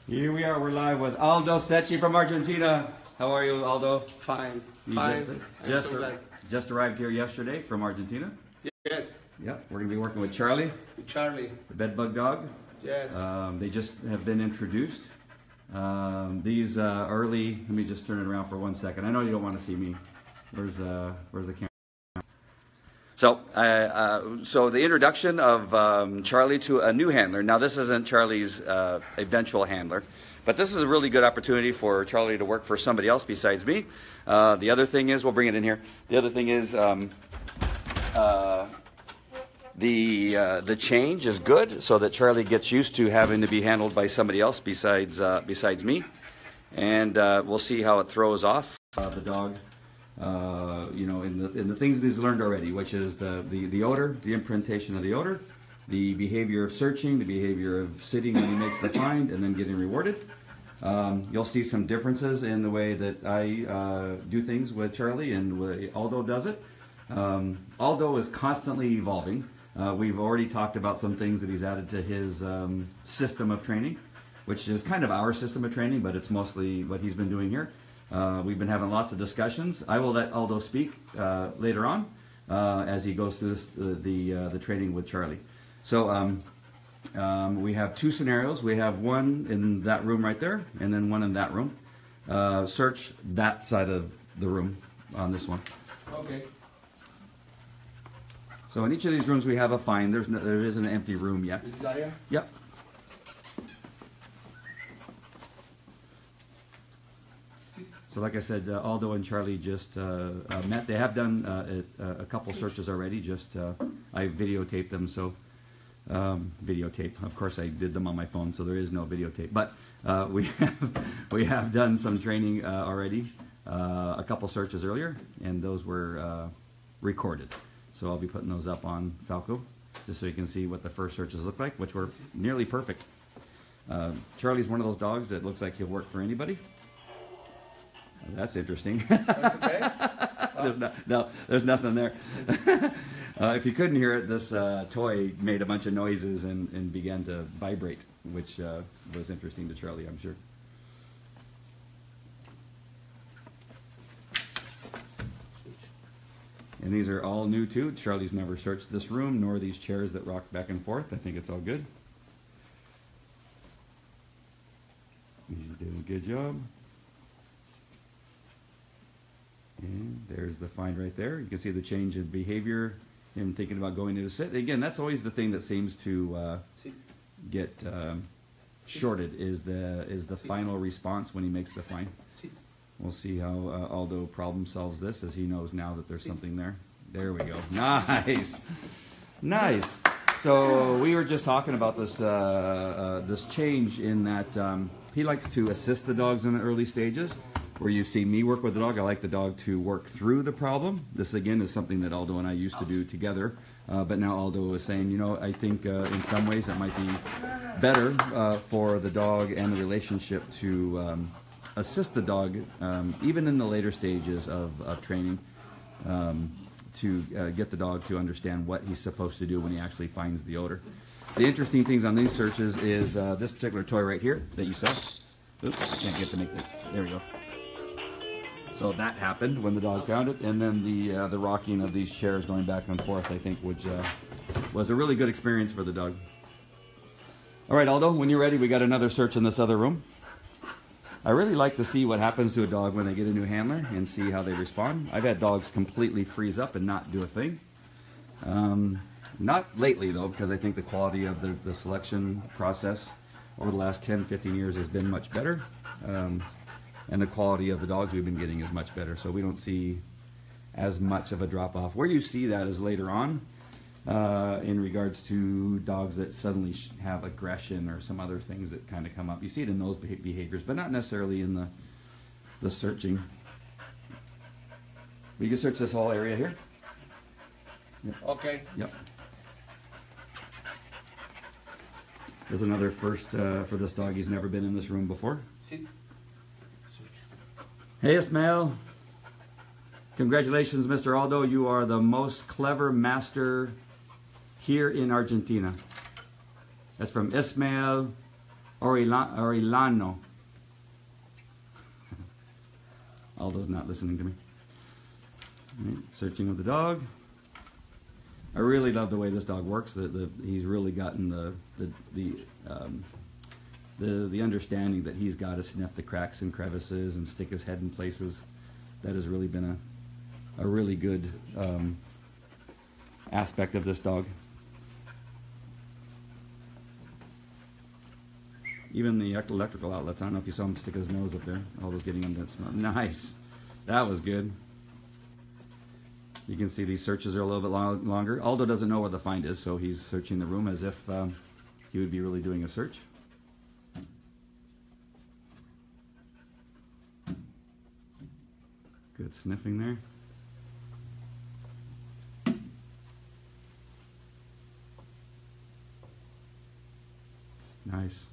Here we are, we're live with Aldo Cecchi from Argentina. How are you, Aldo? Fine, You fine. just arrived here yesterday from Argentina? Yes. Yeah, we're going to be working with Charlie. Charlie. The bedbug dog. Yes. They just have been introduced. These early, let me just turn it around for 1 second. I know you don't want to see me. Where's the camera? So the introduction of Charlie to a new handler. Now this isn't Charlie's eventual handler, but this is a really good opportunity for Charlie to work for somebody else besides me. The other thing is, we'll bring it in here. The other thing is the change is good, so that Charlie gets used to having to be handled by somebody else besides me, and we'll see how it throws off the dog. You know, in the things that he's learned already, which is the odor, the imprintation of the odor, the behavior of searching, the behavior of sitting when he makes the find, and then getting rewarded. You'll see some differences in the way that I do things with Charlie and the way Aldo does it. Aldo is constantly evolving. We've already talked about some things that he's added to his system of training, which is kind of our system of training, but it's mostly what he's been doing here. We've been having lots of discussions. I will let Aldo speak later on as he goes through the training with Charlie. So we have two scenarios. We have one in that room right there, and then one in that room. Search that side of the room on this one. Okay. So in each of these rooms we have a find. There isn't an empty room yet. Is that here? Yep. So like I said, Aldo and Charlie just met. They have done a couple searches already. I videotaped them, so videotape. Of course, I did them on my phone, so there is no videotape. But we have done some training already. A couple searches earlier, and those were recorded. So I'll be putting those up on Falco, just so you can see what the first searches look like, which were nearly perfect. Charlie's one of those dogs that looks like he'll work for anybody. That's interesting. That's okay. There's nothing there. If you couldn't hear it, this toy made a bunch of noises and began to vibrate, which was interesting to Charlie, I'm sure. And these are all new too. Charlie's never searched this room, nor these chairs that rock back and forth. I think it's all good. He's doing a good job. And there's the find right there. You can see the change in behavior, him thinking about going to sit. Again, that's always the thing that seems to get shorted, is the final response when he makes the find. We'll see how Aldo problem solves this, as he knows now that there's something there. There we go. Nice. Nice. So we were just talking about this this change in that he likes to assist the dogs in the early stages. Where you see me work with the dog, I like the dog to work through the problem. This again is something that Aldo and I used to do together, but now Aldo is saying, you know, I think in some ways it might be better for the dog and the relationship to assist the dog, even in the later stages of training, to get the dog to understand what he's supposed to do when he actually finds the odor. The interesting things on these searches is this particular toy right here that you saw. Oops, can't get to make that. There we go. So that happened when the dog found it, and then the rocking of these chairs going back and forth, I think, which was a really good experience for the dog. All right, Aldo, when you're ready, we got another search in this other room. I really like to see what happens to a dog when they get a new handler and see how they respond. I've had dogs completely freeze up and not do a thing. Not lately, though, because I think the quality of the selection process over the last 10, 15 years has been much better. And the quality of the dogs we've been getting is much better, so we don't see as much of a drop-off. Where you see that is later on, in regards to dogs that suddenly have aggression or some other things that kind of come up. You see it in those behaviors, but not necessarily in the searching. We can search this whole area here. Yep. Okay. Yep. There's another first for this dog. He's never been in this room before. Sit. Hey Ismail, congratulations Mr. Aldo, you are the most clever master here in Argentina. That's from Ismail Orellano. Aldo's not listening to me. Right, searching with the dog. I really love the way this dog works. He's really gotten the understanding that he's got to sniff the cracks and crevices and stick his head in places. That has really been a really good aspect of this dog. Even the electrical outlets, I don't know if you saw him stick his nose up there. Aldo's getting him to smell. Nice. That was good. You can see these searches are a little bit longer. Aldo doesn't know where the find is, so he's searching the room as if he would be really doing a search. Good sniffing there. Nice.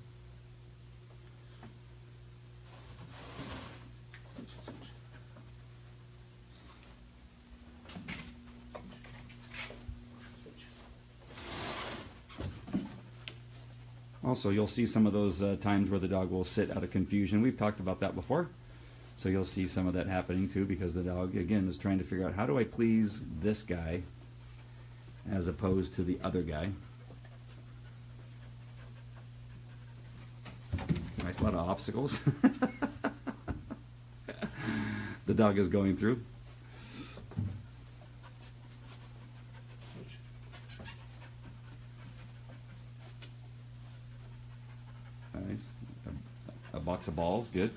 Also, you'll see some of those times where the dog will sit out of confusion. We've talked about that before. So you'll see some of that happening too, because the dog, again, is trying to figure out, how do I please this guy as opposed to the other guy. Nice, lot of obstacles the dog is going through. Nice. A box of balls, good.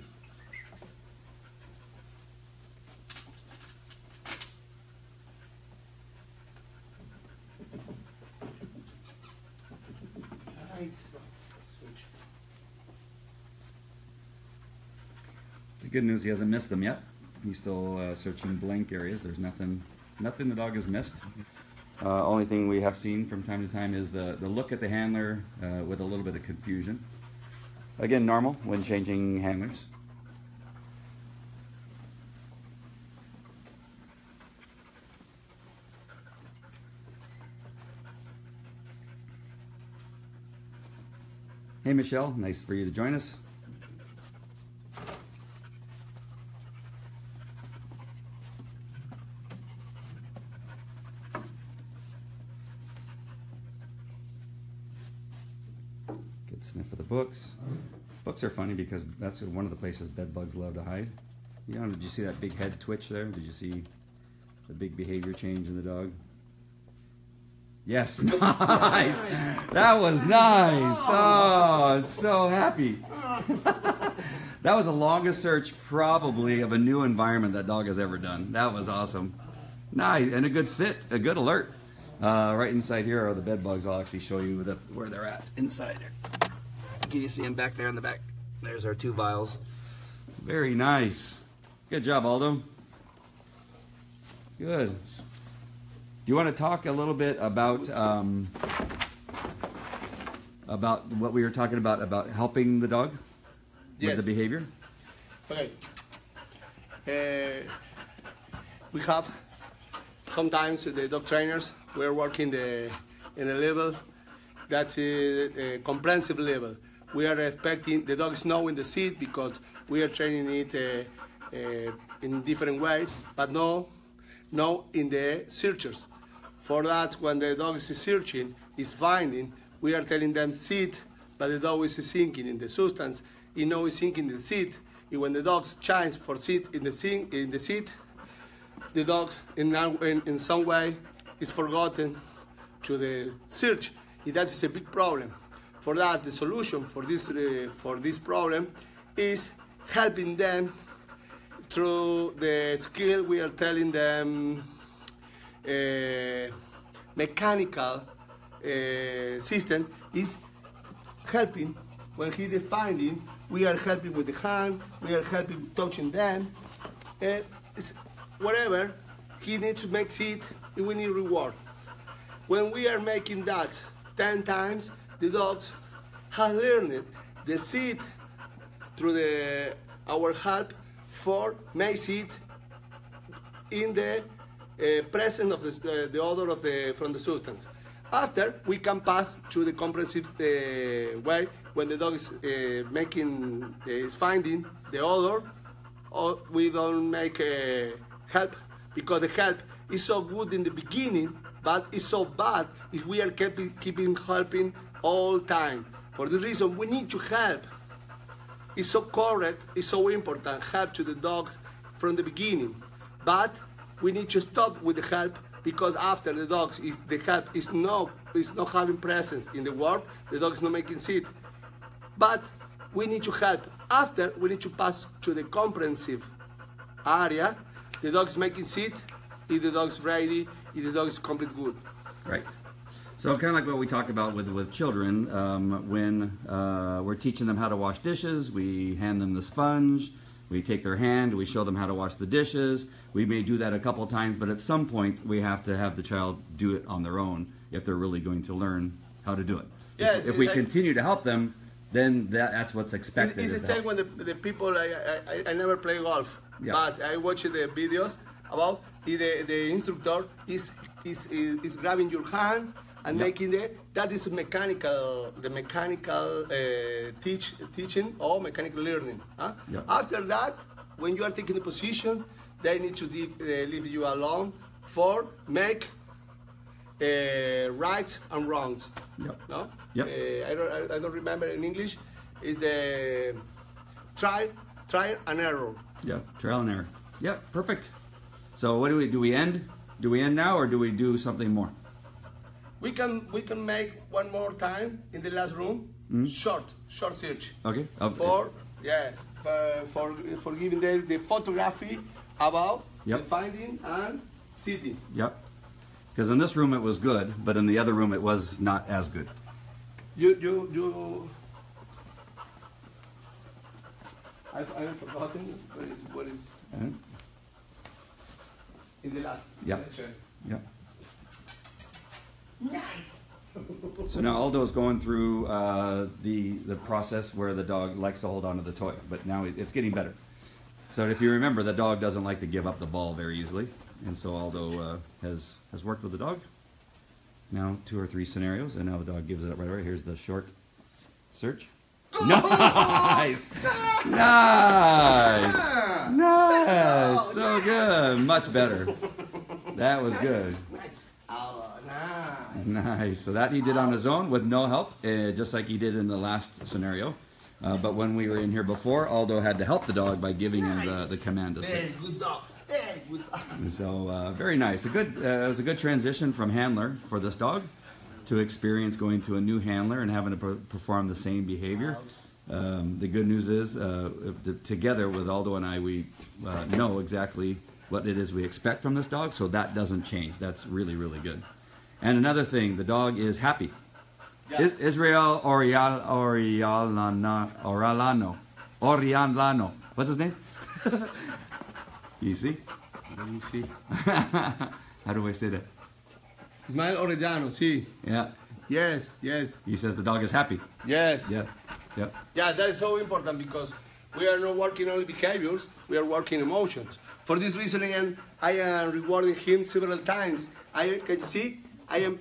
The good news, he hasn't missed them yet. He's still searching blank areas. There's nothing the dog has missed. Only thing we have seen from time to time is the look at the handler with a little bit of confusion. Again, normal when changing handlers. Hey Michelle, nice for you to join us. Good sniff of the books. Books are funny because that's one of the places bed bugs love to hide. You know, did you see that big head twitch there? Did you see the big behavior change in the dog? Yes, nice. That was nice. Oh, I'm so happy. That was the longest search probably of a new environment that dog has ever done. That was awesome. Nice, and a good sit, a good alert. Right inside here are the bed bugs. I'll actually show you where they're at inside there. Can you see them back there in the back? There's our 2 vials. Very nice. Good job, Aldo. Good. Do you want to talk a little bit about what we were talking about helping the dog with the behavior? Okay. We have sometimes the dog trainers. We're working in a level that's a comprehensive level. We are expecting the dog is now in the seat because we are training it in different ways, but no in the searchers. For that, when the dog is searching, is finding, we are telling them sit, but the dog is sinking in the substance. He knows he's sinking in the seat. And when the dog changes for sit in the seat, the dog in some way is forgotten to the search. And that is a big problem. For that, the solution for this problem is helping them through the skill we are telling them. Mechanical system is helping when he is finding. We are helping with the hand, we are helping with touching them, whatever he needs to make it, we need reward. When we are making that 10 times, the dogs have learned the sit through our help for make it in the presence of the odor from the substance. After, we can pass to the comprehensive way when the dog is is finding the odor, or we don't make help, because the help is so good in the beginning, but it's so bad if we are keeping helping all time. For this reason, we need to help. It's so correct, it's so important, help to the dog from the beginning. But we need to stop with the help, because after the dogs, the help is not having presence in the world, the dog is not making sit. But we need to help. After, we need to pass to the comprehensive area. The dog is making sit, if the dog is ready, if the dog is complete good. Right. So kind of like what we talked about with children, when we're teaching them how to wash dishes, we hand them the sponge, we take their hand, we show them how to wash the dishes. We may do that a couple of times, but at some point we have to have the child do it on their own if they're really going to learn how to do it. Yes, if we continue to help them, then that's what's expected. It's the same when the people, I never play golf, yeah. But I watch the videos about the instructor is grabbing your hand and making that is the mechanical teaching or mechanical learning. Huh? Yep. After that, when you are taking the position, they need to leave you alone for make rights and wrongs. Yep. No? Yep. I don't remember in English. Is the try and error. Yeah, trial and error. Yeah, perfect. So what do we end? Do we end now, or do we do something more? We can make one more time in the last room. Short search. Okay. For giving the photography about Yep. the finding and sitting. Yep. Because in this room it was good, but in the other room it was not as good. I've forgotten what is in the last Yep. lecture. Yep. Nice. So now Aldo is going through the process where the dog likes to hold on to the toy, but now it's getting better. So if you remember, the dog doesn't like to give up the ball very easily, and so Aldo has worked with the dog. Now 2 or 3 scenarios, and now the dog gives it up right away. Here's the short search. Nice! Nice! Nice! So good! Much better. That was good. Nice. Oh, nice. Nice. So that he did on his own with no help, just like he did in the last scenario. But when we were in here before, Aldo had to help the dog by giving him the command to sit. Very good dog. Very good dog. So very nice. It was a good transition from handler for this dog to experience going to a new handler and having to perform the same behavior. The good news is, together with Aldo and I, we know exactly what it is we expect from this dog, so that doesn't change. That's really, really good. And another thing, the dog is happy. Yeah. Israel Oriolano. What's his name? You see? Let me see. How do I say that? Ismael Orellano, sí. Yeah. Yes, yes. He says the dog is happy. Yes. Yeah. Yep. Yeah, that is so important because we are not working only behaviors, we are working emotions. For this reason, again, I am rewarding him several times. Can you see? I am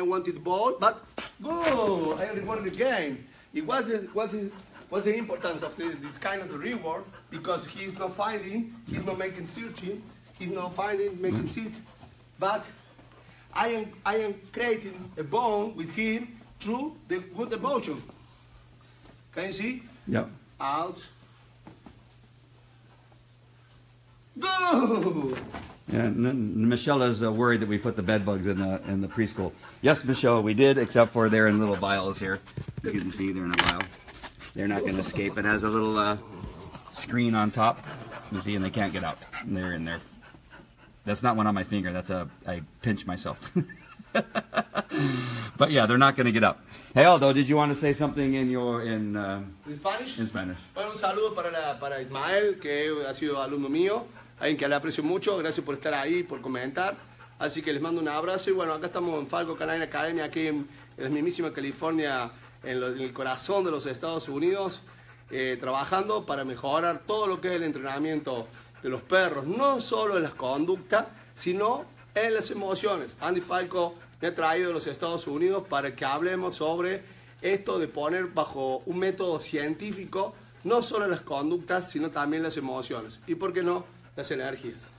wanted the ball, but go! I am rewarding again. What is the importance of this kind of reward? Because he is not finding, he's not making searching, he's not finding, making sit, but I am creating a bond with him through the good emotion. Can you see? Yep. Out. Go! Yeah, Michelle is worried that we put the bed bugs in the preschool. Yes, Michelle, we did, except for they're in little vials here. You can see they're in a vial. They're not going to escape. It has a little screen on top. You see, and they can't get out. And they're in there. That's not one on my finger. That's I pinch myself. But yeah, they're not going to get up. Hey Aldo, did you want to say something in Spanish? In Spanish. Bueno, un saludo para Ismael, que ha sido alumno mío, alguien que le aprecio mucho. Gracias por estar ahí, por comentar. Así que les mando un abrazo. Y bueno, acá estamos en Falco Canine Academy, aquí en la mismísima California, en el corazón de los Estados Unidos, trabajando para mejorar todo lo que es el entrenamiento de los perros, no solo en las conductas, sino en las emociones. Andy Falco me ha traído de los Estados Unidos para que hablemos sobre esto de poner bajo un método científico no solo las conductas, sino también las emociones. Y, ¿por qué no?, las energías.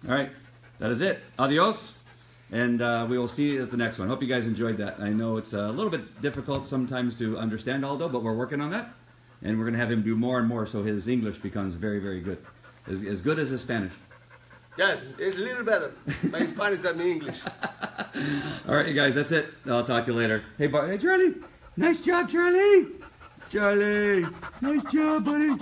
All right, that is it. Adios, and we will see you at the next one. Hope you guys enjoyed that. I know it's a little bit difficult sometimes to understand Aldo, but we're working on that, and we're going to have him do more and more so his English becomes very, very good. As good as his Spanish. Yes, it's a little better. My Spanish than my English. All right, you guys, that's it. I'll talk to you later. Hey, hey, Charlie. Nice job, Charlie. Charlie. Nice job, buddy.